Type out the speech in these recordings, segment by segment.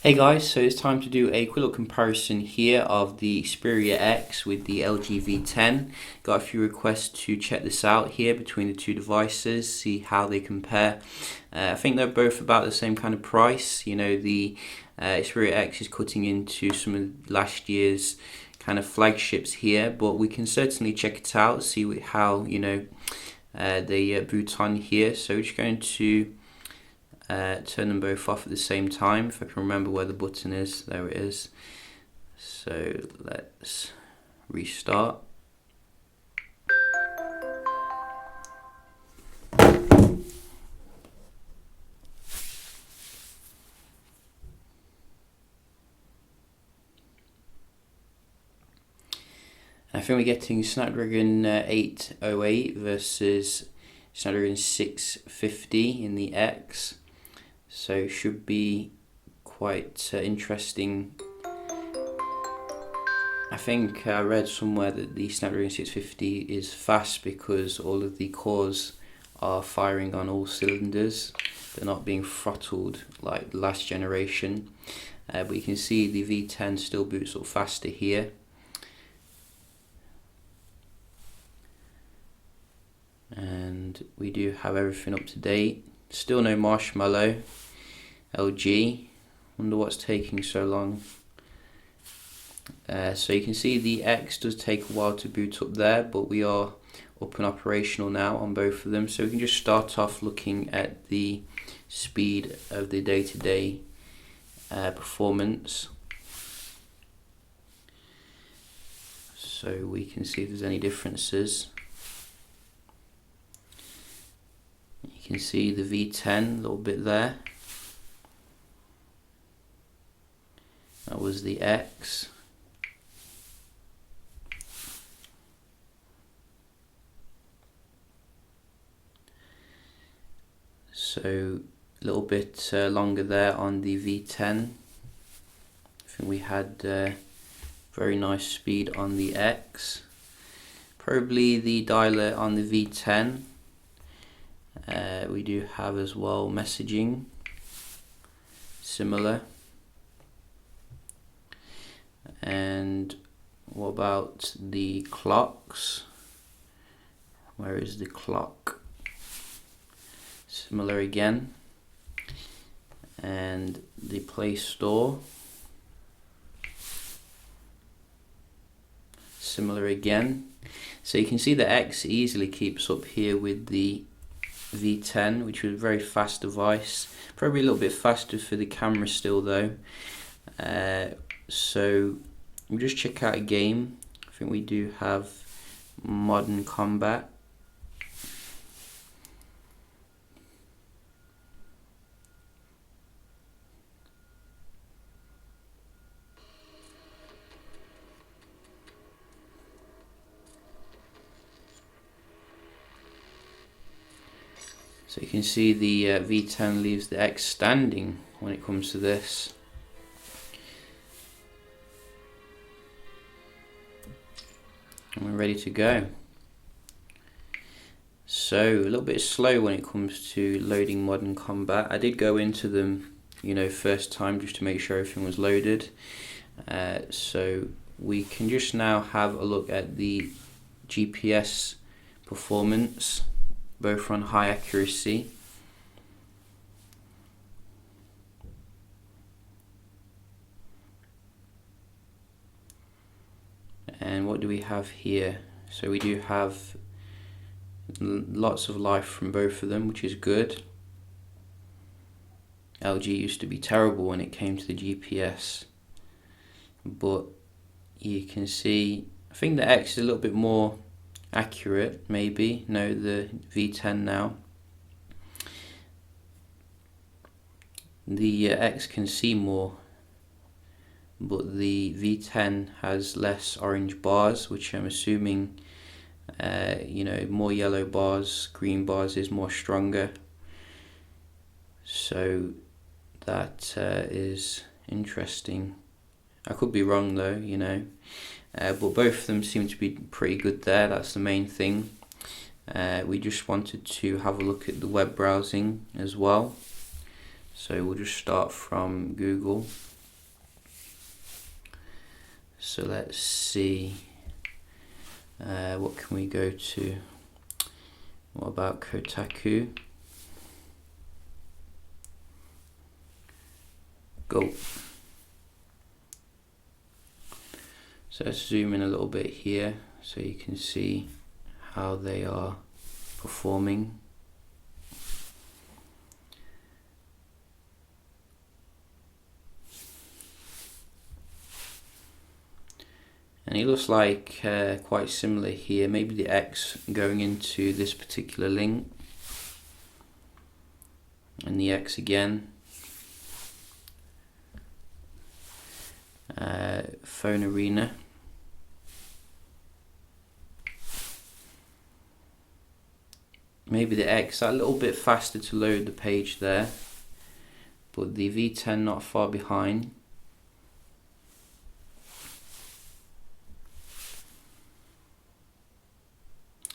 Hey guys, so it's time to do a quick little comparison here of the Xperia X with the LG V10. Got a few requests to check this out here between the two devices, see how they compare. I think they're both about the same kind of price. You know, the Xperia X is cutting into some of last year's kind of flagships here, but we can certainly check it out, see how, they boot on here. So we're just going to turn them both off at the same time. If I can remember where the button is, there it is. So let's restart. I think we're getting Snapdragon 808 versus Snapdragon 650 in the X. So should be quite interesting. I think I read somewhere that the Snapdragon 650 is fast because all of the cores are firing on all cylinders. They're not being throttled like the last generation. But you can see the V10 still boots up faster here. And we do have everything up to date. Still no marshmallow. LG, wonder what's taking so long. So you can see the X does take a while to boot up there, but we are up and operational now on both of them. So we can just start off looking at the speed of the day-to-day performance. So we can see if there's any differences. You can see the V10 a little bit there. That was the X. So a little bit longer there on the V10. I think we had very nice speed on the X. Probably the dialer on the V10. We do have as well messaging, similar. And what about the clocks? Where is the clock? Similar again. And the Play Store, similar again. So you can see the X easily keeps up here with the V10, which was a very fast device. Probably a little bit faster for the camera still though. So we'll just check out a game. I think we do have Modern Combat. So you can see the V10 leaves the X standing when it comes to this. And we're ready to go. So a little bit slow when it comes to loading Modern Combat. I did go into them, first time just to make sure everything was loaded. So we can just now have a look at the GPS performance. Both run high accuracy. And what do we have here? So we do have lots of life from both of them, which is good. LG used to be terrible when it came to the GPS, but you can see, I think the X is a little bit more accurate, maybe. No, the V10 now. The X can see more, but the V10 has less orange bars, which I'm assuming, more yellow bars, green bars is more stronger. So that is interesting. I could be wrong though, but both of them seem to be pretty good there. That's the main thing. We just wanted to have a look at the web browsing as well. So we'll just start from Google. So let's see, what can we go to? What about Kotaku? Go. So let's zoom in a little bit here so you can see how they are performing. And it looks like quite similar here, maybe the X going into this particular link, and the X again. Phone Arena. Maybe the X a little bit faster to load the page there, but the V10 not far behind.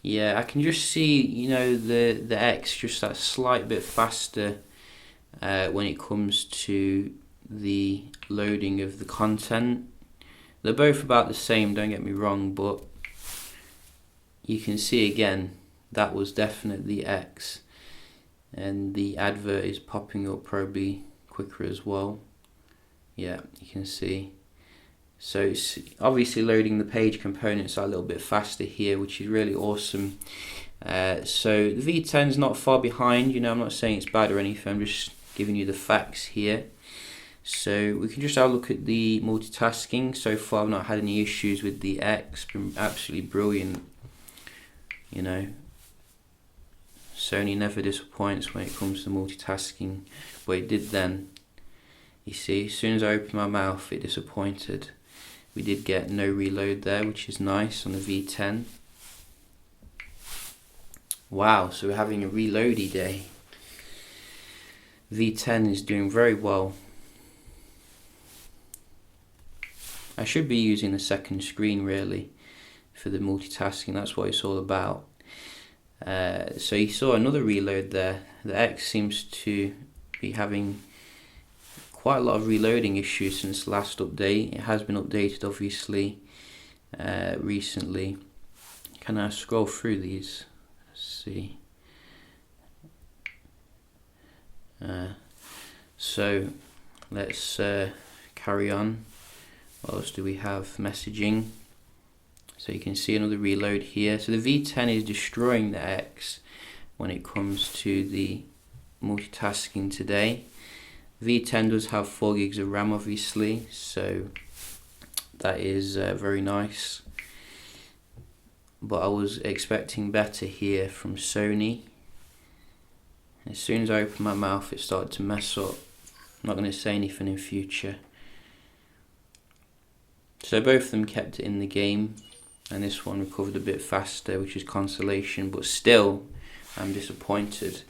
Yeah, I can just see, you know, the X just that slight bit faster when it comes to the loading of the content. They're both about the same, don't get me wrong, but you can see again that was definitely X, and the advert is popping up probably quicker as well. Yeah, you can see. So it's obviously loading the page components are a little bit faster here, which is really awesome. So the V10 is not far behind, you know, I'm not saying it's bad or anything, I'm just giving you the facts here. So we can just have a look at the multitasking. So far I've not had any issues with the X, been absolutely brilliant. You know, Sony never disappoints when it comes to multitasking, but it did then. You see, as soon as I opened my mouth it disappointed. We did get no reload there, which is nice on the V10. Wow, so we're having a reloady day. V10 is doing very well. I should be using the second screen really for the multitasking, that's what it's all about. So you saw another reload there. The X seems to be having quite a lot of reloading issues since last update. It has been updated obviously recently. Can I scroll through these? Let's see. So let's carry on. What else do we have? Messaging. So you can see another reload here. So the V10 is destroying the X when it comes to the multitasking today. V10 does have 4 gigs of RAM obviously, so that is very nice. But I was expecting better here from Sony. As soon as I opened my mouth it started to mess up. I'm not going to say anything in future. So both of them kept it in the game, and this one recovered a bit faster, which is consolation, but still I'm disappointed.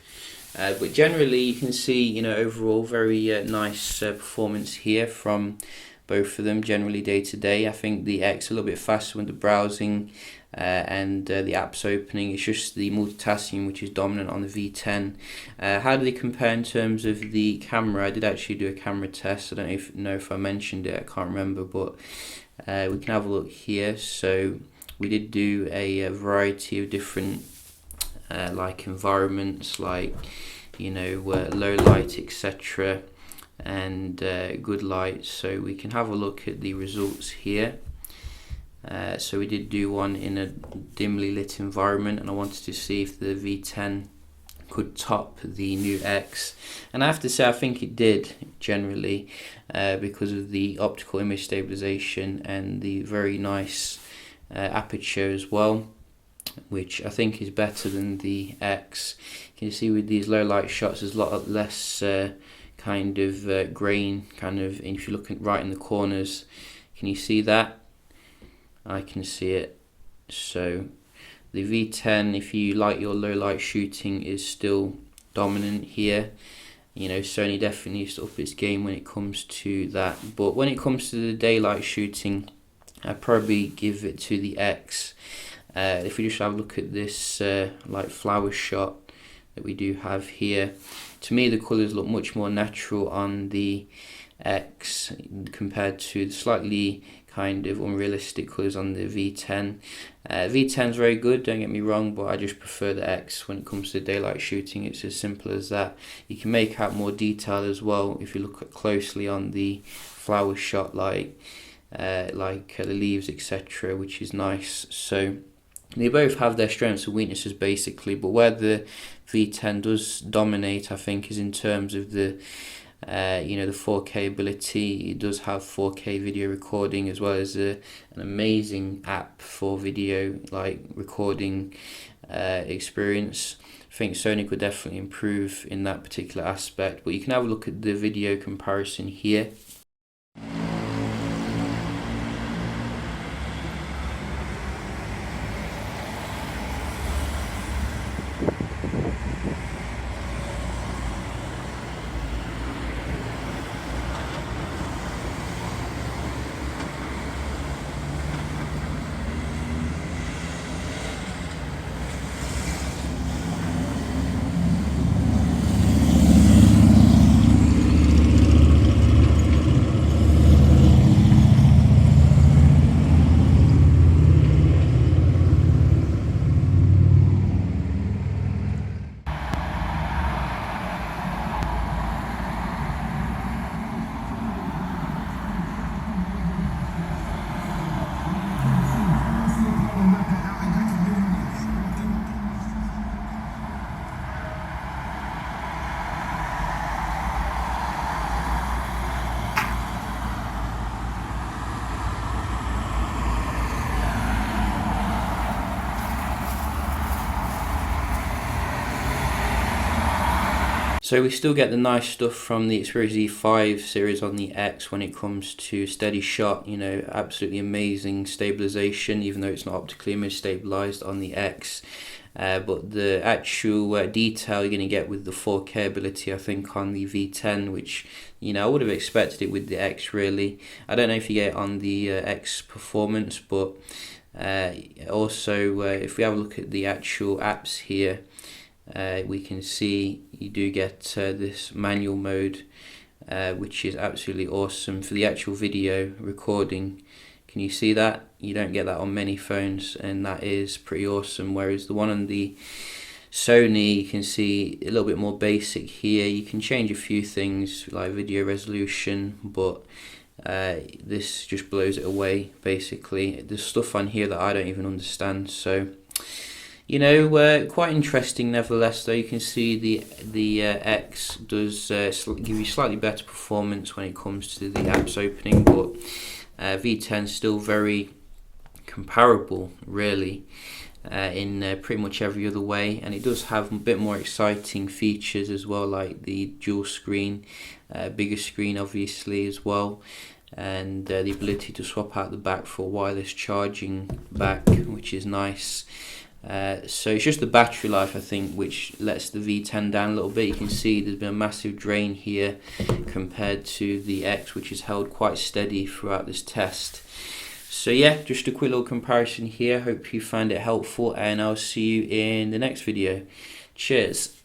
But generally you can see, you know, overall very nice performance here from both of them generally day to day. I think the X a little bit faster with the browsing and the apps opening. It's just the multitasking which is dominant on the V10. How do they compare in terms of the camera? I did actually do a camera test. I don't know if I mentioned it, I can't remember, but we can have a look here. So we did do a variety of different like environments, like, you know, low light, etc., and good light. So we can have a look at the results here. So we did do one in a dimly lit environment, and I wanted to see if the V10 could top the new X, and I have to say I think it did generally, because of the optical image stabilization and the very nice aperture as well, which I think is better than the X. You can see with these low light shots there's a lot less kind of grain, kind of, if you look right in the corners. Can you see that? I can see it. So the V10, if you like your low light shooting, is still dominant here. You know, Sony definitely needs to up its game when it comes to that, but when it comes to the daylight shooting, I'd probably give it to the X. If we just have a look at this like flower shot that we do have here, to me the colours look much more natural on the X compared to the slightly kind of unrealistic colours on the V10. V10 is very good, don't get me wrong, but I just prefer the X when it comes to daylight shooting. It's as simple as that. You can make out more detail as well if you look closely on the flower shot, like the leaves, etc., which is nice. So they both have their strengths and weaknesses basically, but where the V10 does dominate, I think, is in terms of the the 4K ability. It does have 4K video recording, as well as an amazing app for video recording experience. I think Sony could definitely improve in that particular aspect, but you can have a look at the video comparison here. So we still get the nice stuff from the Xperia Z5 series on the X when it comes to steady shot, absolutely amazing stabilization, even though it's not optically image stabilized on the X. But the actual detail you're going to get with the 4K ability, I think, on the V10, which, I would have expected it with the X, really. I don't know if you get it on the X Performance, but also if we have a look at the actual apps here, we can see you do get this manual mode, which is absolutely awesome for the actual video recording. Can you see that? You don't get that on many phones, and that is pretty awesome. Whereas the one on the Sony, you can see a little bit more basic here. You can change a few things like video resolution, but this just blows it away basically. There's stuff on here that I don't even understand, so quite interesting nevertheless. Though you can see the X does give you slightly better performance when it comes to the apps opening, but V10 is still very comparable, really, in pretty much every other way, and it does have a bit more exciting features as well, like the dual screen, bigger screen obviously as well, and the ability to swap out the back for wireless charging back, which is nice. So it's just the battery life, I think, which lets the V10 down a little bit. You can see there's been a massive drain here compared to the X, which is held quite steady throughout this test. So yeah, just a quick little comparison here. Hope you find it helpful, and I'll see you in the next video. Cheers.